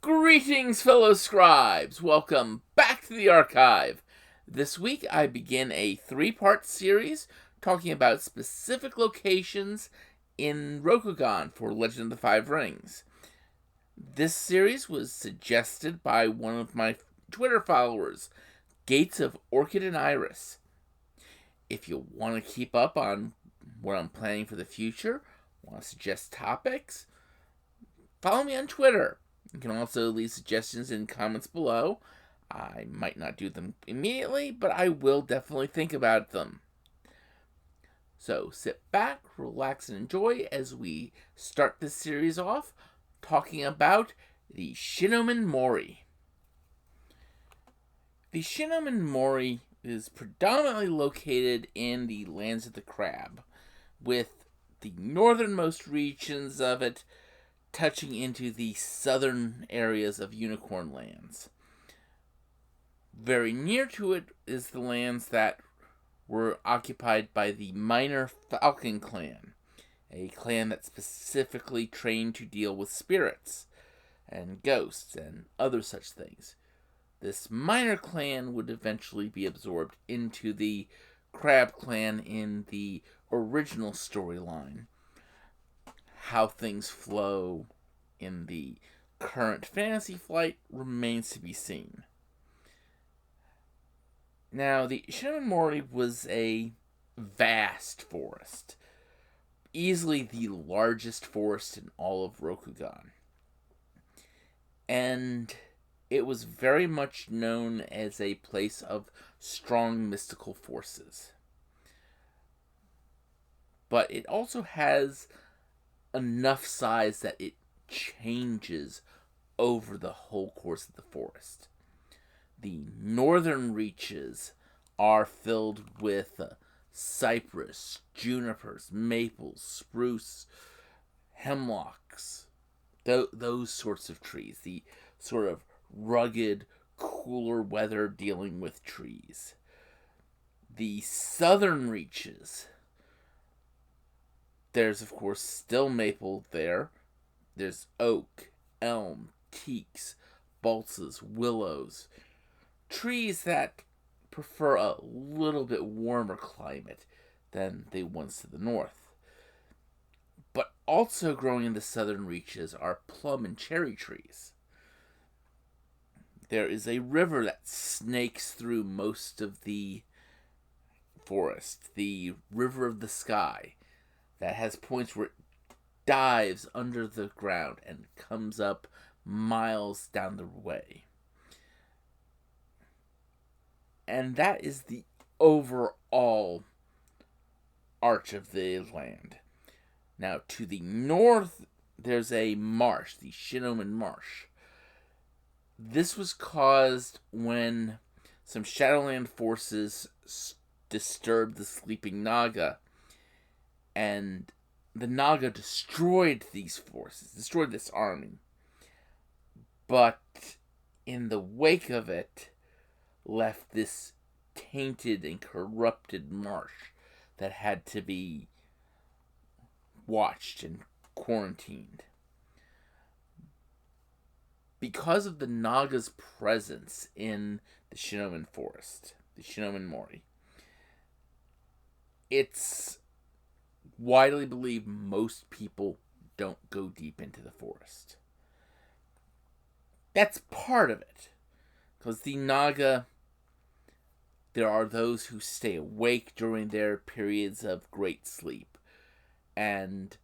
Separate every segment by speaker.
Speaker 1: Greetings, fellow scribes! Welcome back to the archive. This week I begin a three-part series talking about specific locations in Rokugan for Legend of the Five Rings. This series was suggested by one of my Twitter followers, Gates of Orchid and Iris. If you want to keep up on what I'm planning for the future, want to suggest topics, follow me on Twitter. You can also leave suggestions in comments below. I might not do them immediately, but I will definitely think about them. So sit back, relax, and enjoy as we start this series off talking about the Shinomen Mori. The Shinomen Mori is predominantly located in the lands of the crab, with the northernmost regions of it touching into the southern areas of Unicorn Lands. Very near to it is the lands that were occupied by the Minor Falcon clan, a clan that specifically trained to deal with spirits and ghosts and other such things. This minor clan would eventually be absorbed into the Crab clan in the original storyline. How things flow in the current Fantasy Flight remains to be seen. Now, the Shinomen Mori was a vast forest, easily the largest forest in all of Rokugan. And it was very much known as a place of strong mystical forces. But it also has enough size that it changes over the whole course of the forest. The northern reaches are filled with cypress, junipers, maples, spruce, hemlocks, those sorts of trees, the sort of rugged, cooler weather dealing with trees. The southern reaches, there's, of course, still maple there. There's oak, elm, teaks, balsas, willows. Trees that prefer a little bit warmer climate than the ones to the north. But also growing in the southern reaches are plum and cherry trees. There is a river that snakes through most of the forest, the River of the Sky, that has points where it dives under the ground and comes up miles down the way. And that is the overall arch of the land. Now, to the north, there's a marsh, the Shinomen Marsh. This was caused when some Shadowland forces disturbed the sleeping Naga, and the Naga destroyed these forces, destroyed this army. But in the wake of it, left this tainted and corrupted marsh that had to be watched and quarantined. Because of the Naga's presence in the Shinomen Forest, the Shinomen Mori, it's widely believed most people don't go deep into the forest. That's part of it. Because the Naga, there are those who stay awake during their periods of great sleep, and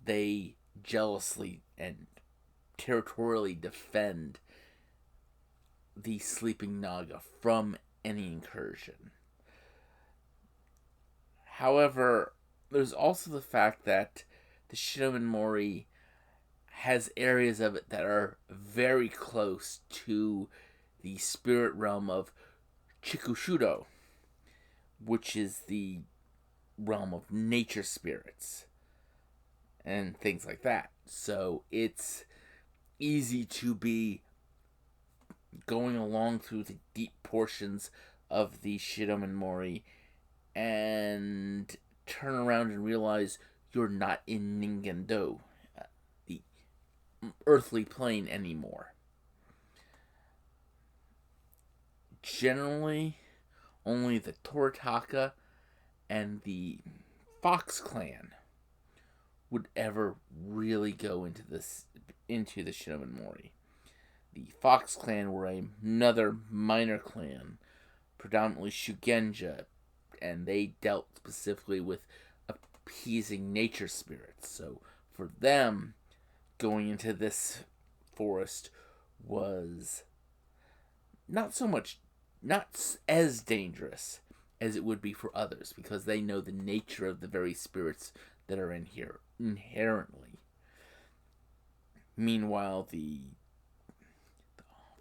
Speaker 1: they jealously and territorially defend the sleeping Naga from any incursion. However, there's also the fact that the Shinomen Mori has areas of it that are very close to the spirit realm of Chikushudo, which is the realm of nature spirits and things like that. So it's easy to be going along through the deep portions of the Shinomen Mori and turn around and realize you're not in Ningendo, the earthly plane, anymore. generally only the Toritaka and the Fox clan would ever really go into the Shinomen Mori. The Fox clan were another minor clan, predominantly Shugenja, and they dealt specifically with appeasing nature spirits. So for them, going into this forest was not as dangerous as it would be for others, because they know the nature of the very spirits that are in here inherently. Meanwhile, the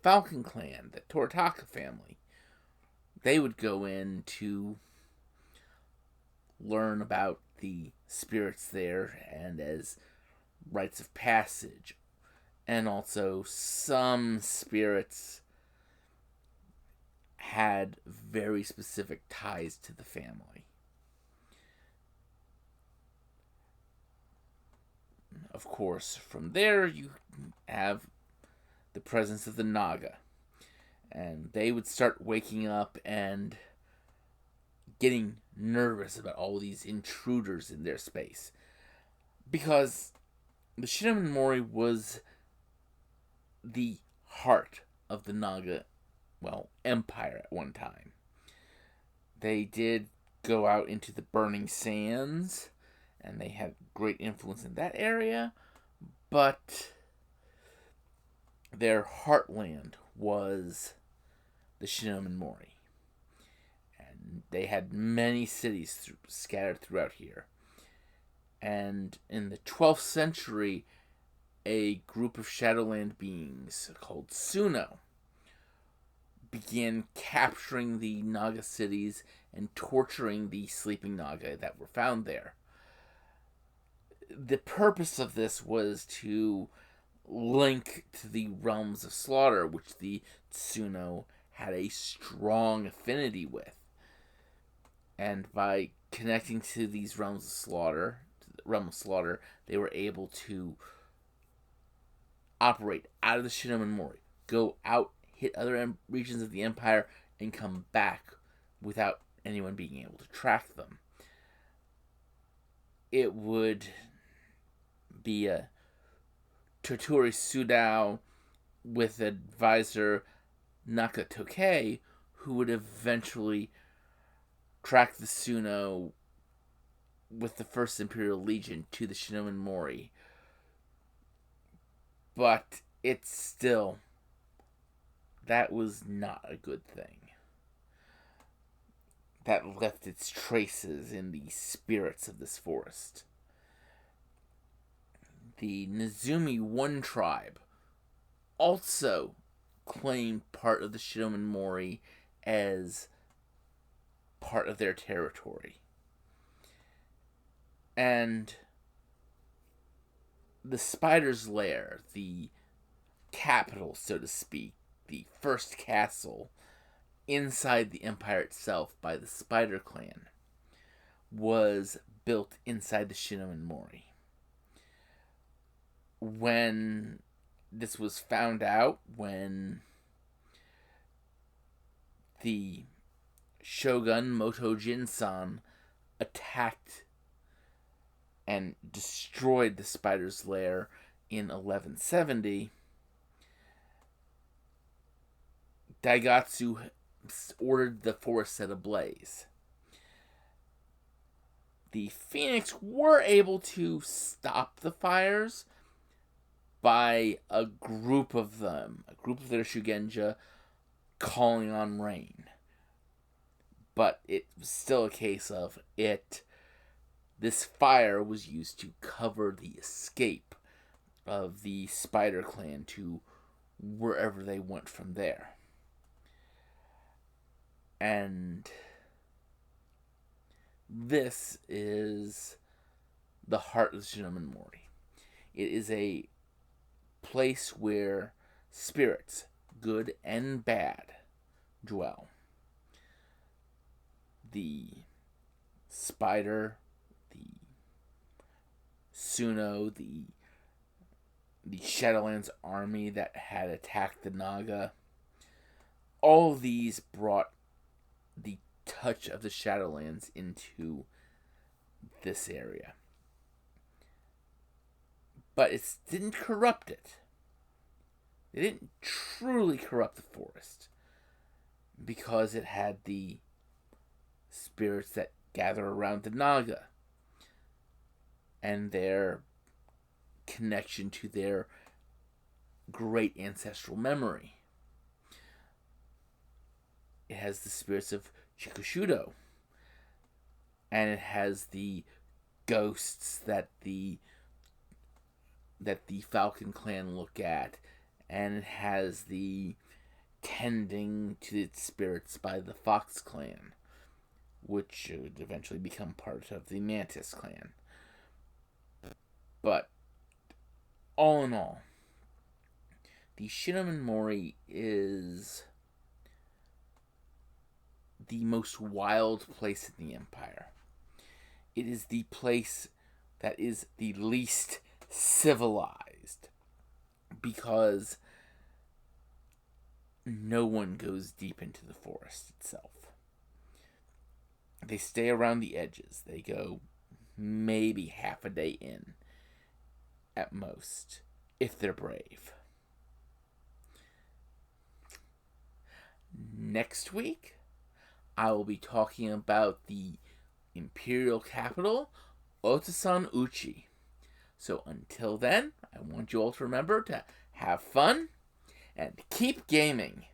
Speaker 1: Falcon clan, the Toritaka family, they would go in to learn about the spirits there and as rites of passage. And also, some spirits had very specific ties to the family. Of course, from there you have the presence of the Naga. And they would start waking up and getting nervous about all these intruders in their space. Because the Shinomen Mori was the heart of the Naga, empire at one time. They did go out into the Burning Sands, and they had great influence in that area, but their heartland was the Shinomen Mori. And they had many cities scattered throughout here. And in the 12th century, a group of Shadowland beings called Suno began capturing the Naga cities and torturing the sleeping Naga that were found there. The purpose of this was to link to the realms of slaughter, which the Suno had a strong affinity with. And by connecting to these realm of slaughter, they were able to operate out of the Shinomen Mori, go out, hit other regions of the Empire, and come back without anyone being able to track them. It would be a Totori Sudao with advisor Nakatoke, who would eventually track the Suno with the First Imperial Legion to the Shinomen Mori. But it's still, that was not a good thing. That left its traces in the spirits of this forest. The Nezumi One tribe also claimed part of the Shinomen Mori as part of their territory. And the Spider's Lair, the capital, so to speak, the first castle inside the empire itself by the Spider Clan, was built inside the Shinomen Mori. When this was found out, when the Shogun Moto Jinsan attacked and destroyed the Spider's Lair in 1170, Daigatsu ordered the forest set ablaze. The Phoenix were able to stop the fires by a group of their Shugenja calling on rain. But it was still a case of this fire was used to cover the escape of the Spider Clan to wherever they went from there. And this is the heart of the Shinomen Mori. It is a place where spirits, good and bad, dwell. The Spider, the Suno, the Shadowlands army that had attacked the Naga, all of these brought the touch of the Shadowlands into this area. But it didn't corrupt it. It didn't truly corrupt the forest, because it had the spirits that gather around the Naga and their connection to their great ancestral memory. It has the spirits of Chikushudo, and it has the ghosts that the Falcon clan look at, and it has the tending to its spirits by the Fox clan, which would eventually become part of the Mantis clan. But all in all, the Shinomen Mori is the most wild place in the Empire. It is the place that is the least civilized, because no one goes deep into the forest itself. They stay around the edges. They go maybe half a day in, at most, if they're brave. Next week, I will be talking about the imperial capital, Otosan Uchi. So until then, I want you all to remember to have fun and keep gaming.